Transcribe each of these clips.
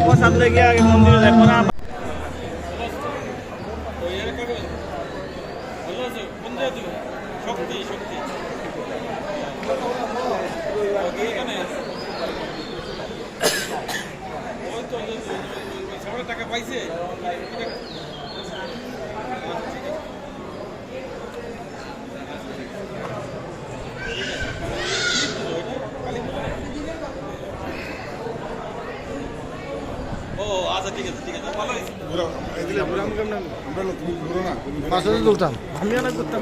প্রসাদ লেগে আগে মন্দিরে দেখো না। শক্তি শক্তি টাকা পাইছে। তুলতাম আমি অনেক করতাম।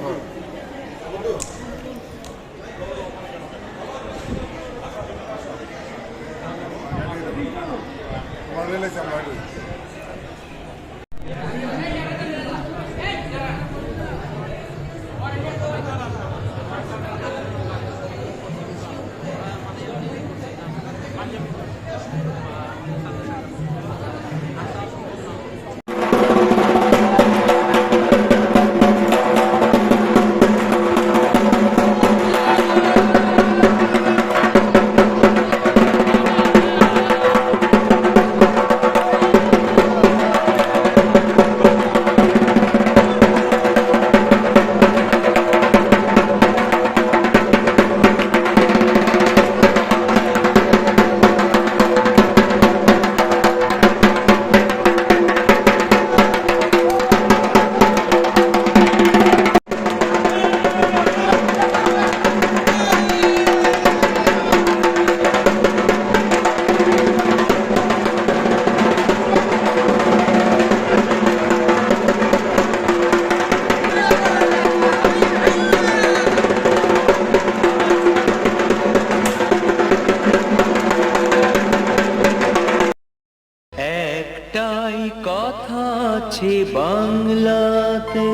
কথা আছে বাংলাতে,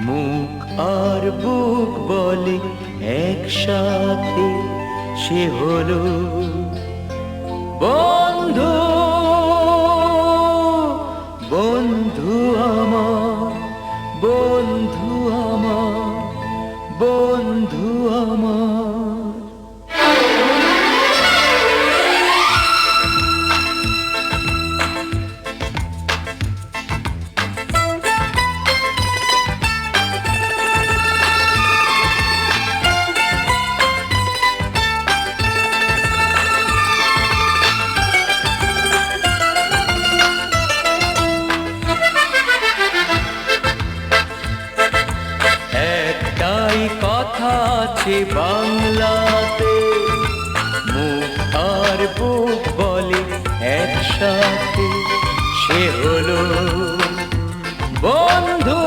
মুখ আর বুক বলে একসাথে, সে হলো বন্ধু। বন্ধু আমার, বন্ধু আমার, বন্ধু আমার। কথা আছে বাংলাতে, মুখ আর বুক বলে একসাথে, সে হলো বন্ধু।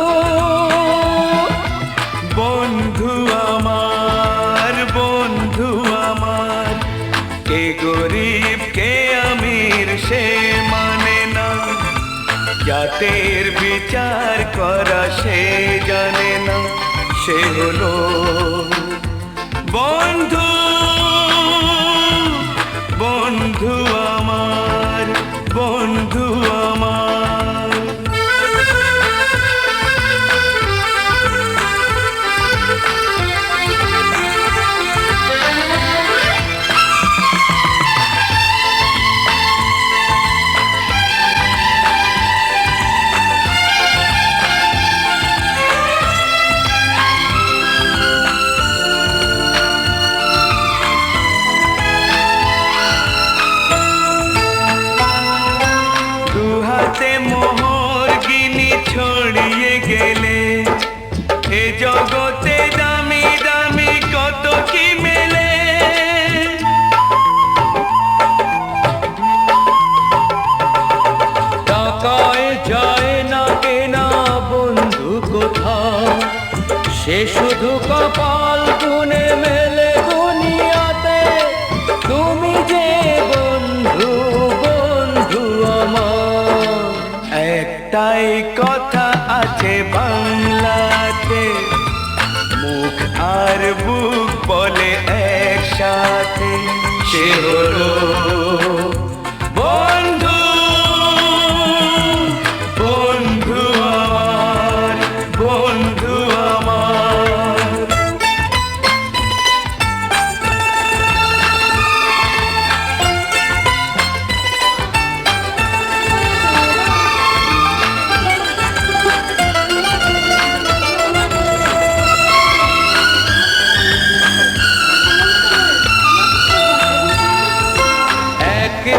বন্ধু আমার, বন্ধু আমার, কে গরিব কে আমির সে মানে না, জাতের বিচার করা সে জানে না, সে হলো বন্ধু। বন্ধু আমার, বন্ধু আমার। ফল গুনে মেলে দুনিয়াতে, তুমি যে বন্ধু, বন্ধু আমার। একটাই কথা আছে বাংলাতে, মুখ আর বুক বলে একসাথে, সে হলো বন্ধু, বন্ধু আমার, বন্ধু আমার।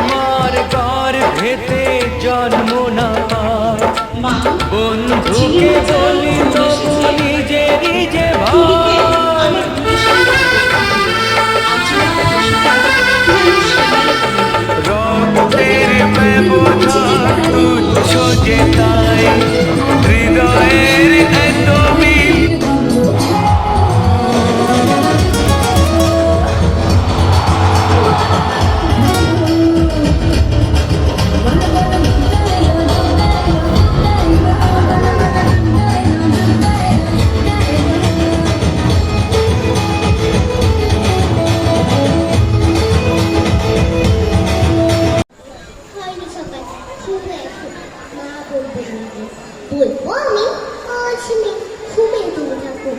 মার গর্ভেতে জন্ম না পায়, বন্ধুকে বলি তবু নিজেরই যে ভাই। রক্তের ব্যবধান তুচ্ছ যে তাই, হৃদয়ের এত মিল। বলবো আমি আজ নেই, ঘুমে দূর থাকো।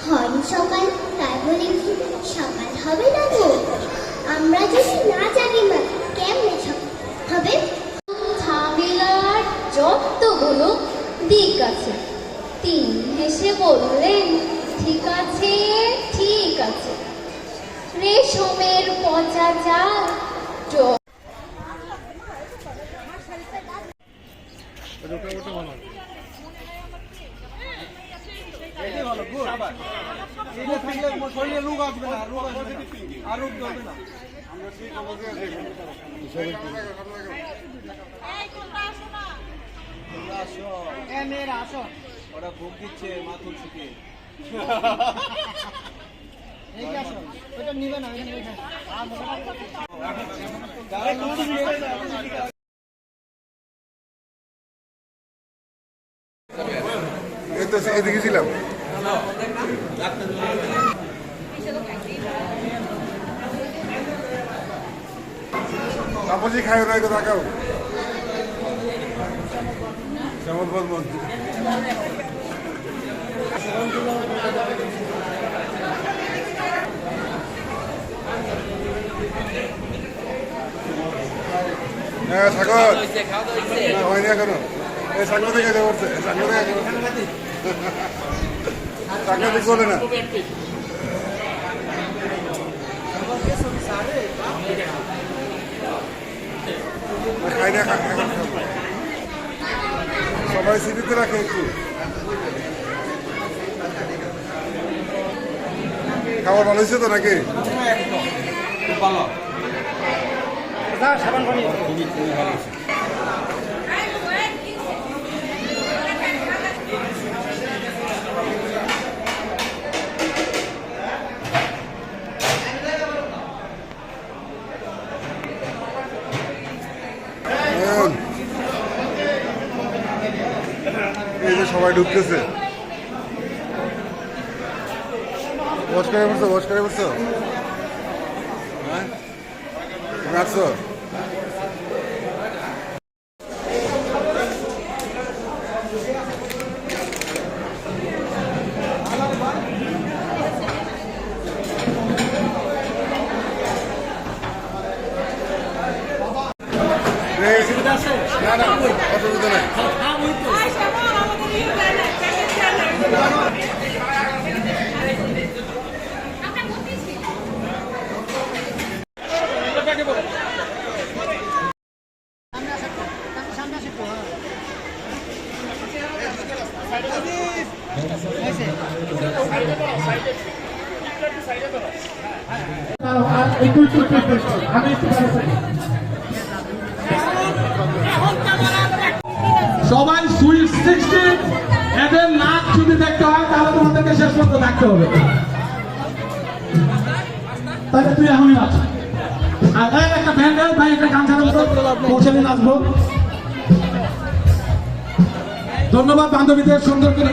হয়নি সকাল, তাই বলে কি সকাল হবে না গো? আমরা যদি না জানি মা, কেমনে সকাল হবে? ঝামেলার যতগুলো দিক আছে, তিনি হেসে বললেন, ঠিক আছে, ঠিক আছে। রেশমের পচা চাল শরীরে রোগ আসবে না, রোগ আসবে না, আর রোগ ধরবে না। মেয়েরা আসো, ওরা ভোগ দিচ্ছে মা তুলসীকে। আসো, ওটা নিবে না, এদিকে ছিলাম। কাপড়ি খায় না, তাকাও কেমন বলবন। হ্যাঁ সাগর হয়নি এখনো, এই সাগর থেকে যেতে পারছে, সাগর থেকে সাংঘাতিক বলে না। খাই না, সবাই সিটিতে রাখে একটু। খাবার ভালো হয়েছে তো নাকি? খুব ভালো, সাবান পানি খুবই ভালো। এই যে সবাই ঢুকতেছে, ওয়াচ করে পড়ছো, ওয়াচ করে পড়ছো, হ্যাঁ আসছো। না না অসুবিধা নাই। সবাই সুইট 16 এদের নাচ যদি দেখতে হয় তাহলে তোমাদেরকে শেষ পর্যন্ত থাকতে হবে। তাহলে তুই এখনই নাচ। আর এই একটা ব্যান্ড ভাই একটা গান ছাড়া পৌঁছে নিয়ে নাচবো। ধন্যবাদ বান্ধবীদের সুন্দর করে।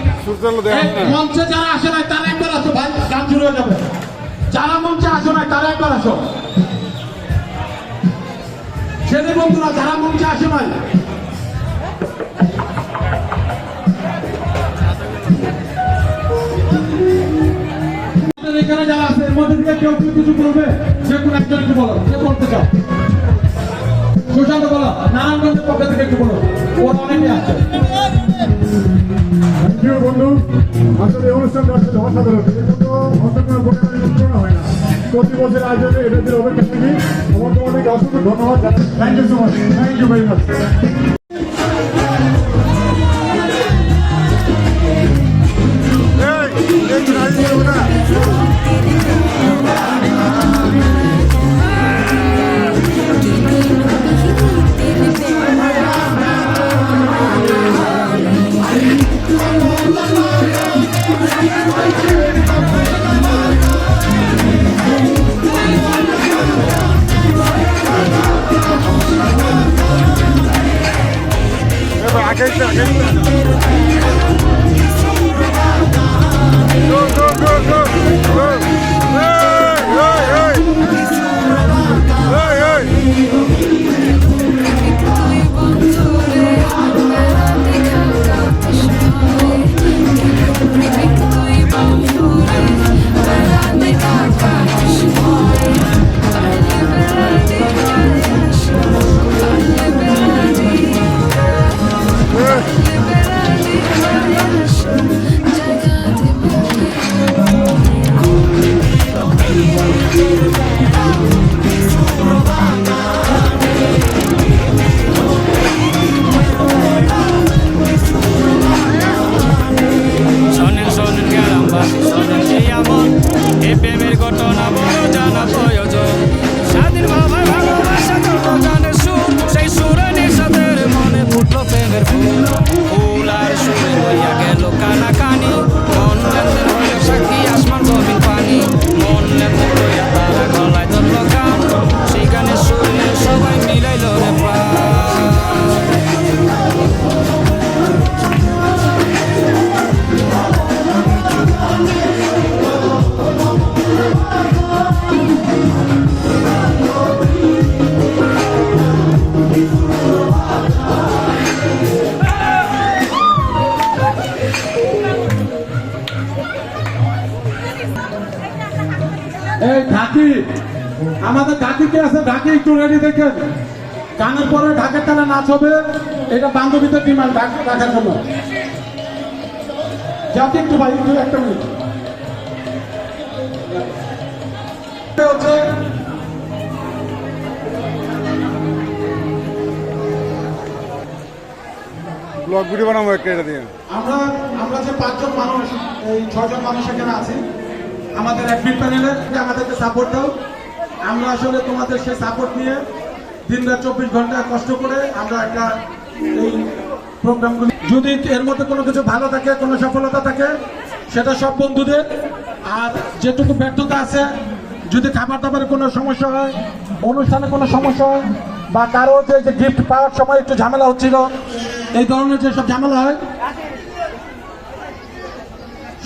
মঞ্চে যারা আসে নাই তারা একবার আসো ভাই, গান শুরু হয়ে যাবে। যারা মঞ্চে আসো নাই তারা একবার আসো। ছেলে বন্ধুরা যারা মঞ্চে আসে নাই, এখানে যারা আছে এর মধ্যে থেকে কেউ কেউ কিছু বলবে, যে কোনো একজন একটু বলো, কে বলতে চাও? সুশান্ত বলো, নারায়ণগঞ্জের পক্ষ থেকে একটু বলো, ওরা অনেকে আছে। বন্ধু আসলে এই অনুষ্ঠানটা আসলে অসাধারণ, অসাধারণ হয় না প্রতি বছর আয়োজনে এটাদের অপেক্ষা থাকি। আমার তোমাদেরকে অসংখ্য ধন্যবাদ জানাই। Thank you so much, thank you very much. এই ঢাকি, আমাদের ঢাকি কে আছে? ঢাকি একটু রেডি দেখেন। গানের পরে ঢাকের টানা নাচ হবে, এটা বান্ধবীদের ডিমান্ড রাখার জন্য। যাতে একটু ভাই একটু একটা মিনিট হচ্ছে ব্লগ ভিডিও বানাবো একটা এটা দিয়ে। আমরা যে 5 জন মানুষ, এই 6 জন মানুষ এখানে আছি, আমাদের অ্যাডমিট প্যানেলে আমাদেরকে সাপোর্ট দাও। আমরা আসলে তোমাদের সে সাপোর্ট নিয়ে দিনরাত 24 ঘন্টা কষ্ট করে আমরা একটা এই প্রোগ্রামগুলি, যদি এর মধ্যে কোনো কিছু ভালো থাকে, কোনো সফলতা থাকে, সেটা সব বন্ধুদের। আর যেটুকু ব্যর্থতা আছে, যদি খাবার দাবারের কোনো সমস্যা হয়, অনুষ্ঠানে কোনো সমস্যা হয়, বা কারো যে গিফট পাওয়ার সময় একটু ঝামেলা হচ্ছিল, এই ধরনের যেসব ঝামেলা হয়,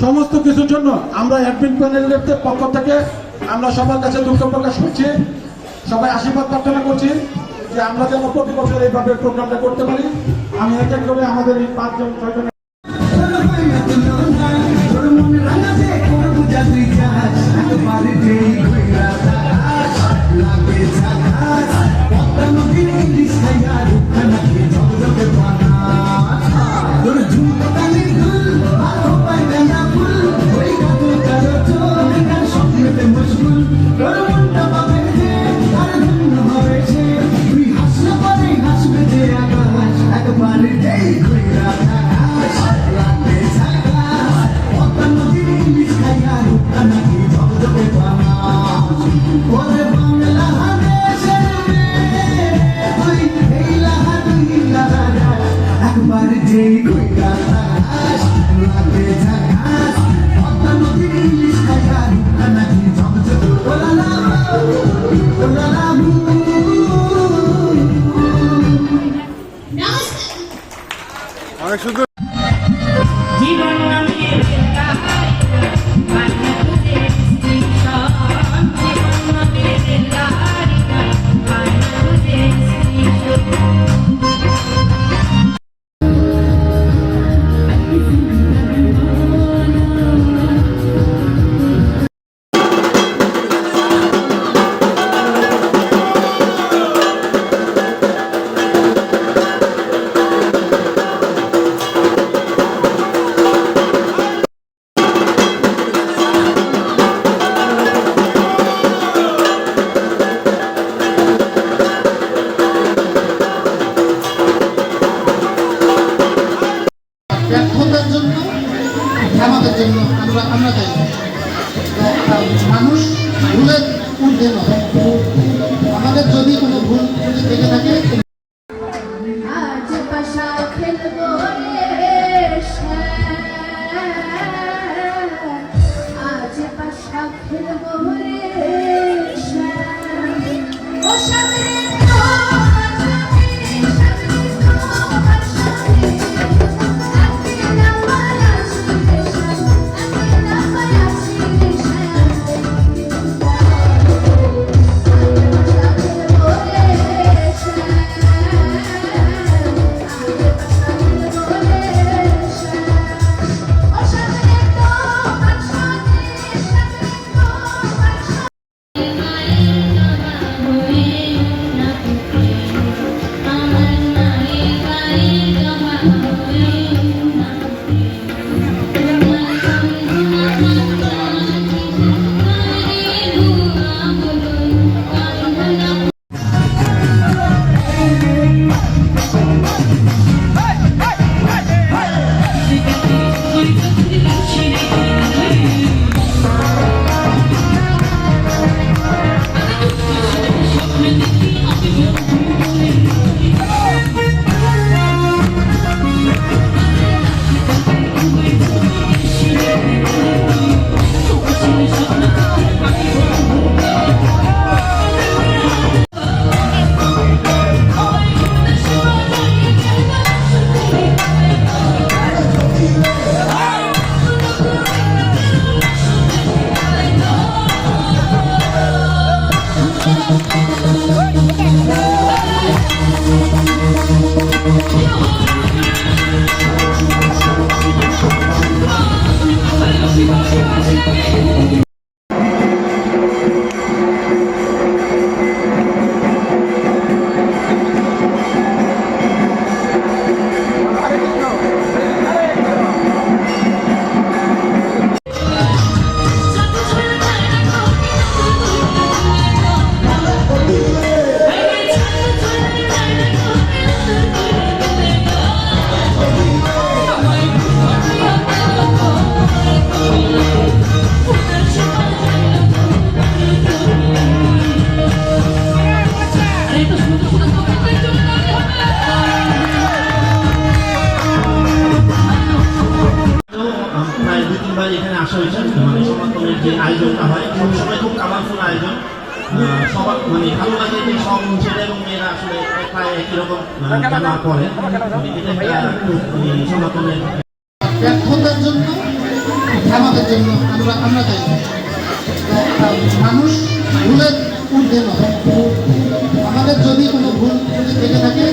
সমস্ত কিছুর জন্য আমরা অ্যাডমিন প্যানেলের পক্ষ থেকে আমরা সবার কাছে দুঃখ প্রকাশ করছি। সবাই আশীর্বাদ প্রার্থনা করছি যে আমরা যেন প্রতি বছর এইভাবে প্রোগ্রামটা করতে পারি। আমি এক এক করে আমাদের এই 5 জন 6 জন অনেক সুন্দর। জীবন নামের কাহিনী খুঁজে স্টেশন, জীবন নামের কাহিনী খুঁজে স্টেশন। ব্যর্থতার জন্য আমাদের জন্য আমরা চাই মানুষ ভুলের ঊর্ধ্বে নয়। আমাদের যদি কোনো ভুল থেকে থাকে আজ পাশা খেলবো রে আজ পাশা খেলবো রে ও সামনে এখানে আসা হয়েছে মানে সমাগমের যে আয়োজনটা হয় সবসময় খুব কালারফুল আয়োজন, সবার মানে ভালো লাগে যে সব ছেলে এবং মেয়েরা আসলে প্রায় একই রকম জামা পরে, এটা একটা খুব সমাগমের। ব্যর্থতার জন্য আমাদের জন্য আমরা চাই মানুষ ভুলের ঊর্ধ্বে নয়। আমাদের যদি কোনো ভুল থেকে থাকে